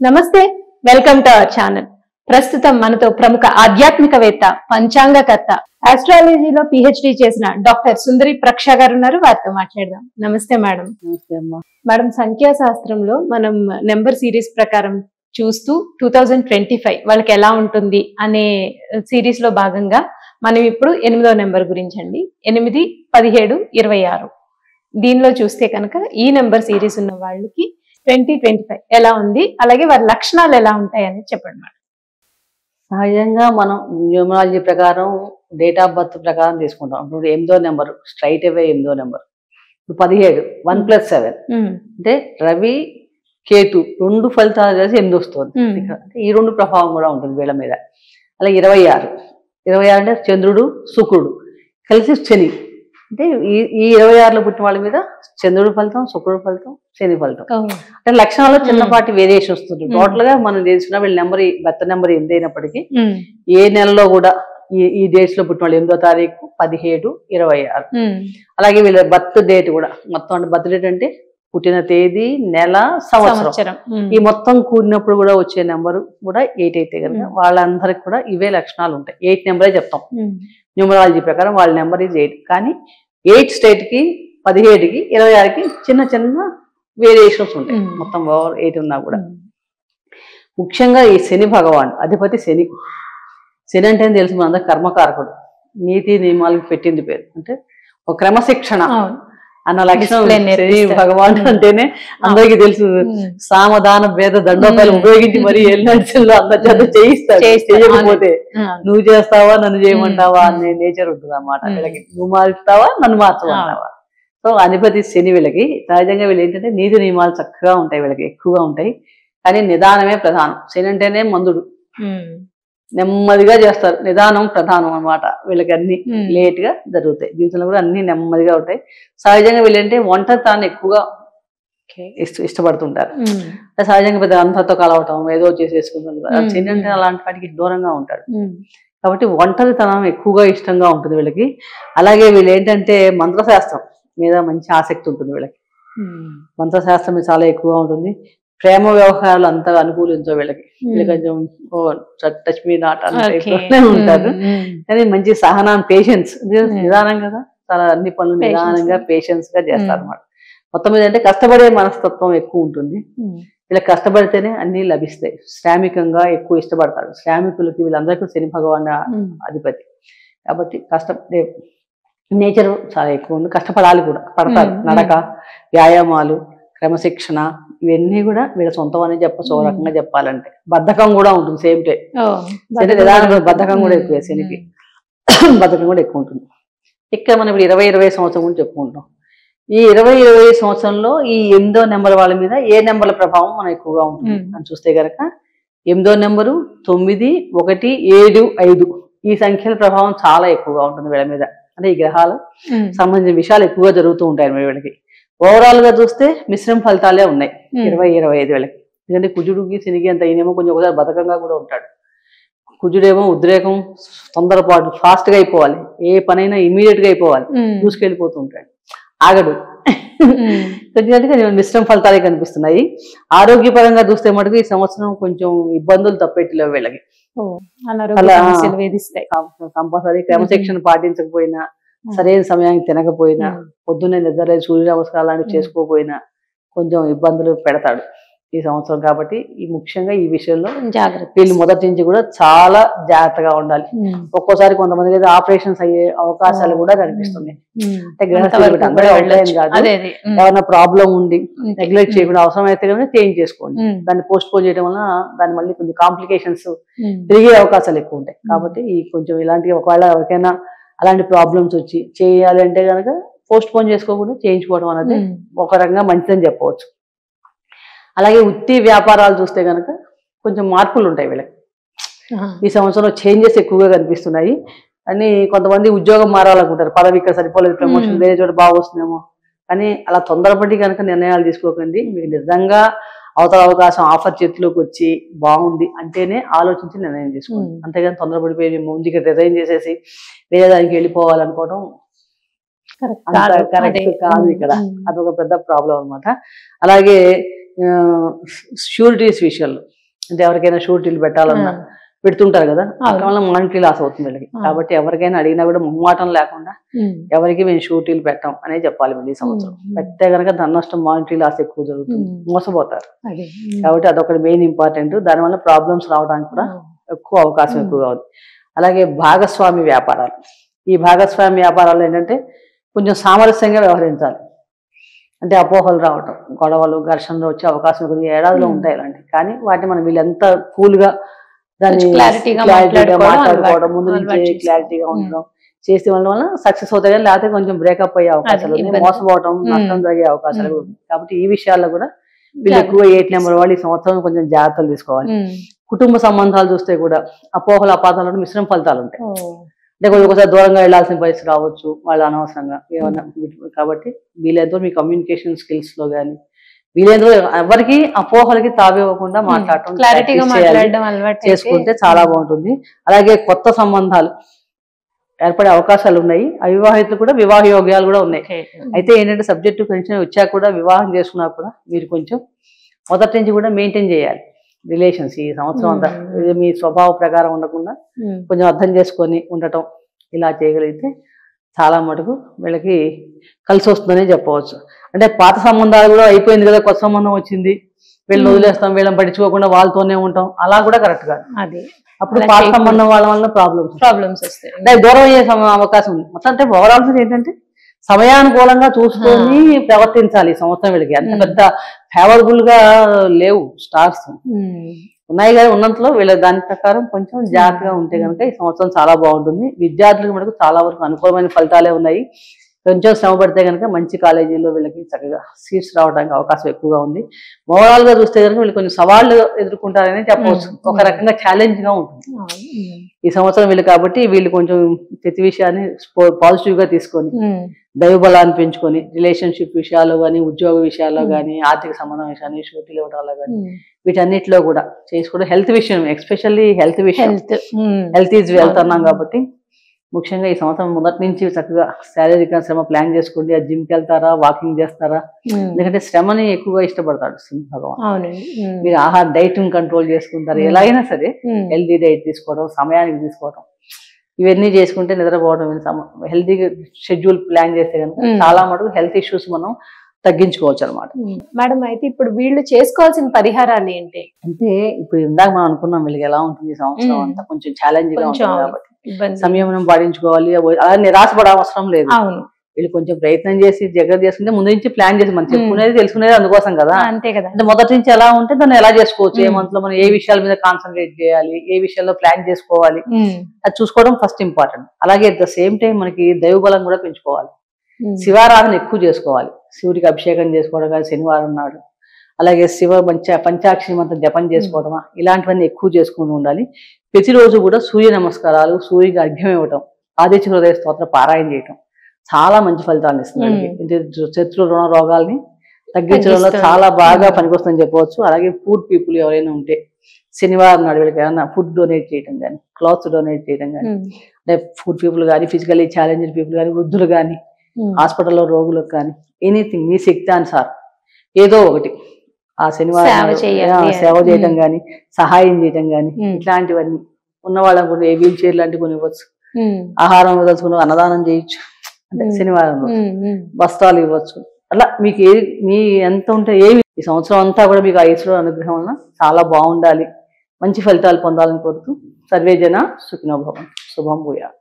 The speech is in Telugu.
నమస్తే, వెల్కమ్ టు అవర్ ఛానల్. ప్రస్తుతం మనతో ప్రముఖ ఆధ్యాత్మికవేత్త, పంచాంగకర్త, ఆస్ట్రాలజీలో పిహెచ్డి చేసిన డాక్టర్ సుందరి ప్రక్ష గారు ఉన్నారు. వారితో మాట్లాడదాం. నమస్తే మేడం. నమస్తే అమ్మా. మేడం, సంఖ్యాశాస్త్రంలో మనం నెంబర్ సిరీస్ ప్రకారం చూస్తూ 2025 వాళ్ళకి ఎలా ఉంటుంది అనే సిరీస్ లో భాగంగా మనం ఇప్పుడు 8వ నెంబర్ గురించి అండి, 8, 17, 26 దీనిలో చూస్తే కనుక ఈ నెంబర్ సిరీస్ ఉన్న వాళ్ళకి 2025 ఎలా ఉంది, అలాగే వారి లక్షణాలు ఎలా ఉంటాయి అనేది చెప్పండి మేడం. సహజంగా మనం న్యూమరాలజీ ప్రకారం డేట్ ఆఫ్ బర్త్ ప్రకారం తీసుకుంటాం. ఇప్పుడు 8వ నెంబర్ స్ట్రైట్ అవే 8వ నెంబర్. ఇప్పుడు 17 1+7 అంటే రవి కేతు రెండు ఫలితాలు కలిసి 8 వస్తుంది. ఈ రెండు ప్రభావం కూడా ఉంటుంది వీళ్ళ మీద. అలాగే 26 అంటే చంద్రుడు శుక్రుడు కలిసి శని. అంటే ఈ 26లో పుట్టిన వాళ్ళ మీద చంద్రుడు ఫలితం, శుక్రుడు ఫలితం, శని ఫలితం. అంటే లక్షణాల్లో చిన్నపాటి వేరియేషన్ వస్తుంది. టోటల్ గా మనం తెలుసుకున్న వీళ్ళ నెంబర్ బర్త్ నెంబర్ 8 అయినప్పటికీ ఏ నెలలో కూడా ఈ డేట్స్ లో పుట్టిన వాళ్ళు 8వ తారీఖు 17, 26. అలాగే వీళ్ళ బర్త్ డేట్ కూడా మొత్తం అంటే బర్త్ డేట్ అంటే పుట్టిన తేదీ, నెల, సంవత్సరం ఈ మొత్తం కూడినప్పుడు కూడా వచ్చే నెంబర్ కూడా 8 అయితే కనుక వాళ్ళందరికి కూడా ఇవే లక్షణాలు ఉంటాయి. 8 నెంబరే చెప్తాం న్యూమరాలజీ ప్రకారం. వాళ్ళ నెంబర్ ఈజ్ 8. కానీ 8 స్టేట్ కి 17కి 26కి చిన్న చిన్న వేరియేషన్స్ ఉంటాయి. మొత్తం ఓవర్ 8 ఉన్నా కూడా. ముఖ్యంగా ఈ శని భగవాన్ అధిపతి శని. శని అంటే తెలుసు మనందరూ కర్మకారకుడు, నీతి నియమాలకు పెట్టింది పేరు. అంటే ఒక క్రమశిక్షణ అన్న లక్షణం శని భగవాన్ అంటేనే అందరికీ తెలుసు. సామధాన భేద దండోపాయాలు ఉపయోగించి మరి ఎల్లినడిలో అందరి చేత చేయిస్తాడు. చేయకపోతే నువ్వు చేస్తావా నన్ను చేయమంటావా అనే నేచర్ ఉంటుంది అన్నమాట వీళ్ళకి. నువ్వు మారుస్తావా నన్ను మార్చమంటావా. సో అధిపతి శని వీళ్ళకి. సహజంగా వీళ్ళు ఏంటంటే నీతి నియమాలు చక్కగా ఉంటాయి, వీళ్ళకి ఎక్కువగా ఉంటాయి. కానీ నిదానమే ప్రధానం. శని అంటేనే మందుడు, నెమ్మదిగా చేస్తారు. నిదానం ప్రధానం అన్నమాట వీళ్ళకి. అన్ని లేట్ గా జరుగుతాయి జీవితంలో కూడా, అన్ని నెమ్మదిగా ఉంటాయి. సహజంగా వీళ్ళంటే ఒంటరితనాన్ని ఎక్కువగా ఇష్టపడుతుంటారు. సహజంగా పెద్ద అంతతో కలవటం ఏదో చేసేసుకుంటారు. శని అంటే అలాంటి వాటికి దూరంగా ఉంటాడు. కాబట్టి ఒంటరితనం ఎక్కువగా ఇష్టంగా ఉంటుంది వీళ్ళకి. అలాగే వీళ్ళు ఏంటంటే మంత్రశాస్త్రం మీద మంచి ఆసక్తి ఉంటుంది వీళ్ళకి. మంత్రశాస్త్రం మీద చాలా ఎక్కువగా ఉంటుంది. ప్రేమ వ్యవహారాలు అంతగా అనుకూలించవు వీళ్ళకి. వీళ్ళు కొంచెం టచ్ మీ నాట్ అంటే ఉంటారు. కానీ మంచి సహనం, పేషెన్స్, నిదానం కదా, చాలా అన్ని పనులు నిదానంగా పేషెన్స్ గా చేస్తారు అన్నమాట. మొత్తం మీద అంటే కష్టపడే మనస్తత్వం ఎక్కువ ఉంటుంది వీళ్ళకి. కష్టపడితేనే అన్ని లభిస్తాయి. శ్రామికంగా ఎక్కువ ఇష్టపడతారు. శ్రామికులకి వీళ్ళందరికీ శని భగవాన్ అధిపతి కాబట్టి కష్టపడే నేచర్ చాలా ఎక్కువ ఉంది. కష్టపడాలి కూడా, పడతారు. నడక, వ్యాయామాలు, క్రమశిక్షణ ఇవన్నీ కూడా వీళ్ళ సొంతం అని చెప్పచ్చు. ఒక రకంగా చెప్పాలంటే బద్ధకం కూడా ఉంటుంది సేమ్ టైం. నిదానం బద్ధకం కూడా ఎక్కువ, శనికి బద్ధకం కూడా ఎక్కువ ఉంటుంది. ఇక్కడ మనం ఇప్పుడు 20 సంవత్సరం గురించి చెప్పుకుంటాం. ఈ 20 సంవత్సరంలో ఈ 8వ నెంబర్ వాళ్ళ మీద ఏ నెంబర్ల ప్రభావం మనం ఎక్కువగా ఉంటుంది అని చూస్తే కనుక 8వ నెంబరు 9, 1, 7, 5 ఈ సంఖ్యల ప్రభావం చాలా ఎక్కువగా ఉంటుంది వీళ్ళ మీద. అంటే ఈ గ్రహాలు సంబంధించిన విషయాలు ఎక్కువగా జరుగుతూ ఉంటాయి వీళ్ళకి. ఓవరాల్ గా చూస్తే మిశ్రమ ఫలితాలే ఉన్నాయి 20-25 వీళ్ళకి. ఎందుకంటే కుజుడికి శనికి అంత ఈయనేమో కొంచెం ఒకసారి బతకంగా కూడా ఉంటాడు. కుజుడేమో ఉద్రేకం, తొందరపాటు, ఫాస్ట్ గా అయిపోవాలి, ఏ పనైనా ఇమీడియట్ గా అయిపోవాలి, దూసుకెళ్ళిపోతూ ఉంటాడు, ఆగడు. కొంచెం మిశ్రమ ఫలితాలే కనిపిస్తున్నాయి. ఆరోగ్యపరంగా చూస్తే మటుకు ఈ సంవత్సరం కొంచెం ఇబ్బందులు తప్పెట్టలేవు వీళ్ళకి. కంపల్సరీ క్రమశిక్షణ పాటించకపోయినా, సరైన సమయానికి తినకపోయినా, పొద్దున్నే నిద్ర సూర్య నమస్కారాలు లాంటివి చేసుకోకపోయినా కొంచెం ఇబ్బందులు పెడతాడు ఈ సంవత్సరం. కాబట్టి ఈ ముఖ్యంగా ఈ విషయంలో జాగ్రత్త. వీళ్ళు మొదటి నుంచి కూడా చాలా జాగ్రత్తగా ఉండాలి. ఒక్కోసారి కొంతమంది అయితే ఆపరేషన్స్ అయ్యే అవకాశాలు కూడా కనిపిస్తున్నాయి. అంటే ఏమైనా ప్రాబ్లం ఉండి నెగ్లెక్ట్ చేయకుండా అవసరం అయితే కనుక చేంజ్ చేసుకోండి. దాన్ని పోస్ట్ పోన్ చేయడం వల్ల దాని మళ్ళీ కొంచెం కాంప్లికేషన్స్ పెరిగే అవకాశాలు ఎక్కువ ఉంటాయి. కాబట్టి ఈ కొంచెం ఇలాంటి ఒకవేళ ఎవరికైనా అలాంటి ప్రాబ్లమ్స్ వచ్చి చేయాలి అంటే కనుక పోస్ట్ పోన్ చేసుకోకుండా చేయించుకోవడం అనేది ఒక రకంగా మంచిదని చెప్పవచ్చు. అలాగే వృత్తి వ్యాపారాలు చూస్తే కనుక కొంచెం మార్పులు ఉంటాయి వీళ్ళకి. ఈ సంవత్సరంలో చేంజెస్ ఎక్కువగా కనిపిస్తున్నాయి. అని కొంతమంది ఉద్యోగం మారాలనుకుంటారు, పదవి ఇక్కడ సరిపోలేదు, ప్రమోషన్ వేరే చోట బాగా వస్తుందేమో. కానీ అలా తొందరపడి కనుక నిర్ణయాలు తీసుకోకండి. మీకు నిజంగా అవతల అవకాశం ఆఫర్ చేతిలోకి వచ్చి బాగుంది అంటేనే ఆలోచించి నిర్ణయం తీసుకోండి. అంతేగాని తొందరపడిపోయి ముందుకి రిజైన్ చేసేసి వేరే దానికి వెళ్ళిపోవాలనుకోవడం కరెక్ట్ కాదు ఇక్కడ. అదొక పెద్ద ప్రాబ్లం అన్నమాట. అలాగే షూరిటీస్ విషయంలో, అంటే ఎవరికైనా షూరిటీలు పెట్టాలన్నా పెడుతుంటారు కదా, అక్కడ వల్ల మానిటరీ లాస్ అవుతుంది వీళ్ళకి. కాబట్టి ఎవరికైనా అడిగినా కూడా మొహమాటం లేకుండా ఎవరికి మేము షూరిటీలు పెట్టాం అనే చెప్పాలి. వీళ్ళు ఈ సంవత్సరం పెడితే కనుక ధన నష్టం, మానిటరీ లాస్ ఎక్కువ జరుగుతుంది, మోసపోతారు. కాబట్టి అదొకటి మెయిన్ ఇంపార్టెంట్. దానివల్ల ప్రాబ్లమ్స్ రావడానికి కూడా ఎక్కువ అవకాశం ఎక్కువగా ఉంది. అలాగే భాగస్వామి వ్యాపారాలు, ఈ భాగస్వామి వ్యాపారాలు ఏంటంటే కొంచెం సామరస్యంగా వ్యవహరించాలి. అంటే అపోహలు రావటం, గొడవలు, ఘర్షణలు వచ్చే అవకాశం కొన్ని ఏడాదిలో ఉంటాయి ఇలాంటివి. కానీ వాటిని మనం వీళ్ళంతా కూల్గా దాన్ని క్లారిటీగా మాట్లాడుకోవడం, ముందు నుంచి క్లారిటీగా ఉండడం చేసే వల్ల సక్సెస్ అవుతాయి. కానీ లేకపోతే కొంచెం బ్రేకప్ అయ్యే అవకాశాలు ఉన్నాయి, మోసపోవడం, నష్టం జరిగే అవకాశాలు ఉన్నాయి. కాబట్టి ఈ విషయాల్లో కూడా వీళ్ళు ఎక్కువ 8 నెంబర్ వాళ్ళు ఈ సంవత్సరం కొంచెం జాగ్రత్తలు తీసుకోవాలి. కుటుంబ సంబంధాలు చూస్తే కూడా అపోహలు, అపాతాలు, మిశ్రమ ఫలితాలు ఉంటాయి. అంటే ఒకసారి దూరంగా వెళ్లాల్సిన పరిస్థితి రావచ్చు వాళ్ళు అనవసరంగా ఏమన్నా. కాబట్టి వీలైతే మీ కమ్యూనికేషన్ స్కిల్స్ లో కానీ వీలైతే ఎవరికి అపోహలకి తావివ్వకుండా మాట్లాడటం, చేసుకుంటే చాలా బాగుంటుంది. అలాగే కొత్త సంబంధాలు ఏర్పడే అవకాశాలు ఉన్నాయి. అవివాహితులు కూడా వివాహ యోగ్యాలు కూడా ఉన్నాయి. అయితే ఏంటంటే సబ్జెక్టు కొంచెం వచ్చాక కూడా వివాహం చేసుకున్నా కూడా మీరు కొంచెం మొదటి నుంచి కూడా మెయింటైన్ చేయాలి రిలేషన్స్. ఈ సంవత్సరం అంతా మీ స్వభావ ప్రకారం ఉండకుండా కొంచెం అర్థం చేసుకొని ఉండటం ఇలా చేయగలిగితే చాలా మటుకు వీళ్ళకి కలిసి వస్తుందనే చెప్పవచ్చు. అంటే పాత సంబంధాలు కూడా అయిపోయింది కదా, కొత్త సంబంధం వచ్చింది, వీళ్ళని వదిలేస్తాం, వీళ్ళని పట్టించుకోకుండా వాళ్ళతోనే ఉంటాం, అలా కూడా కరెక్ట్ కాదు. అప్పుడు పాత సంబంధం వాళ్ళ వల్ల ప్రాబ్లమ్స్ వస్తాయి, అంటే దూరం అయ్యే అవకాశం ఉంది. మొత్తం అంటే ఓవరాల్ ఏంటంటే సమయానుకూలంగా చూసుకొని ప్రవర్తించాలి. ఈ సంవత్సరం వీళ్ళకి అంత పెద్ద ఫేవరబుల్ గా లేవు స్టార్స్, ఉన్నాయి కానీ ఉన్నంతలో వీళ్ళ దాని ప్రకారం కొంచెం జాగ్రత్తగా ఉంటే కనుక ఈ సంవత్సరం చాలా బాగుంటుంది. విద్యార్థులకు మనకు చాలా వరకు అనుకూలమైన ఫలితాలే ఉన్నాయి. కొంచెం శ్రమ పడితే కనుక మంచి కాలేజీల్లో వీళ్ళకి చక్కగా సీట్స్ రావడానికి అవకాశం ఎక్కువగా ఉంది. ఓవరాల్ గా చూస్తే కనుక వీళ్ళు కొంచెం సవాళ్లు ఎదుర్కొంటారని చెప్పవచ్చు. ఒక రకంగా ఛాలెంజ్ గా ఉంటుంది ఈ సంవత్సరం వీళ్ళు. కాబట్టి వీళ్ళు కొంచెం ప్రతి విషయాన్ని పాజిటివ్ గా తీసుకొని దైవ బలాన్ని పెంచుకొని రిలేషన్షిప్ విషయాల్లో కానీ, ఉద్యోగ విషయాల్లో కానీ, ఆర్థిక సంబంధం విషయాన్ని, షూరిటీలు ఇవ్వడాల్లో కానీ వీటన్నిటిలో కూడా చేసుకోవడం. హెల్త్ విషయం ఎస్పెషల్లీ హెల్త్ విషయం, హెల్త్ ఈజ్ వెల్త్ అన్నాం కాబట్టి ముఖ్యంగా ఈ సంవత్సరం మొదటి నుంచి చక్కగా శారీరక శ్రమ ప్లాన్ చేసుకోండి. ఆ జిమ్కి వెళ్తారా, వాకింగ్ చేస్తారా, ఎందుకంటే శ్రమని ఎక్కువగా ఇష్టపడతాడు సింహ భగవాన్. మీరు ఆహార డైట్ కంట్రోల్ చేసుకుంటారు, ఎలా అయినా సరే హెల్తీ డైట్ తీసుకోవడం, సమయానికి తీసుకోవడం, ఇవన్నీ చేసుకుంటే నిద్రపోవడం, హెల్తీ షెడ్యూల్ ప్లాన్ చేస్తే కనుక చాలా మటుకు హెల్త్ ఇష్యూస్ మనం తగ్గించుకోవచ్చు అనమాట. మేడం అయితే ఇప్పుడు వీళ్ళు చేసుకోవాల్సిన పరిహారాలు ఏంటి అంటే ఇప్పుడు ఇందాక మనం అనుకున్నాం వీళ్ళకి ఎలా ఉంటుంది సంవత్సరం అంతా కొంచెం ఛాలెంజ్ గా ఉంటుంది కాబట్టి సంయమనం పాటించుకోవాలి. అలా నిరాశపడే అవసరం లేదు. వీళ్ళు కొంచెం ప్రయత్నం చేసి జాగ్రత్త చేసుకుంటే ముందు నుంచి ప్లాన్ చేసి మనం చెప్పుకునేది తెలుసుకునేది అందుకోసం కదా. అంటే మొదటి నుంచి ఎలా ఉంటే దాన్ని ఎలా చేసుకోవచ్చు, ఏ మంత్ లో మనం ఏ విషయాల మీద కాన్సన్ట్రేట్ చేయాలి, ఏ విషయాల్లో ప్లాన్ చేసుకోవాలి, అది చూసుకోవడం ఫస్ట్ ఇంపార్టెంట్. అలాగే అట్ ద సేమ్ టైం మనకి దైవ బలం కూడా పెంచుకోవాలి. శివారాధన ఎక్కువ చేసుకోవాలి, శివుడికి అభిషేకం చేసుకోవడం కానీ శనివారం నాడు, అలాగే శివ పంచాక్షరి మంత్రం జపం చేసుకోవడమా, ఇలాంటివన్నీ ఎక్కువ చేసుకుని ఉండాలి. ప్రతిరోజు కూడా సూర్య నమస్కారాలు, సూర్యుడికి అర్ఘ్యం ఇవ్వటం, ఆదిత్య హృదయ స్తోత్ర పారాయణ చేయటం చాలా మంచి ఫలితాలను ఇస్తుంది. శత్రు రుణ రోగాల్ని తగ్గించడంలో చాలా బాగా పనికొస్తుందని చెప్పవచ్చు. అలాగే పూర్ పీపుల్ ఎవరైనా ఉంటే శనివారం నాడు వీళ్ళకి ఏమైనా ఫుడ్ డొనేట్ చేయడం కానీ, క్లాత్స్ డొనేట్ చేయడం కానీ, అంటే ఫుడ్ పీపుల్ కానీ, ఫిజికల్లీ ఛాలెంజ్డ్ పీపుల్ కానీ, వృద్ధులు కానీ, హాస్పిటల్లో రోగులకు కానీ, ఎనీథింగ్ మీ శక్తి అనుసారం ఏదో ఒకటి ఆ శనివారం సేవ చేయడం కానీ, సహాయం చేయడం కానీ, ఇట్లాంటివన్నీ ఉన్న వాళ్ళకు కూడా ఏ వీల్ చైర్ లాంటివి కొని ఇవ్వచ్చు, ఆహారం వదలుచుకుని అన్నదానం చేయొచ్చు, అంటే శనివారంలో వస్త్రాలు ఇవ్వచ్చు. అట్లా మీకు ఏది మీ ఎంత ఉంటే ఏమి ఈ సంవత్సరం అంతా కూడా మీకు ఆ ఈశ్వరుడు అనుగ్రహం వలన చాలా బాగుండాలి, మంచి ఫలితాలు పొందాలని కోరుతూ సర్వే జన సుఖినో భవంతు. శుభం భూయాత్.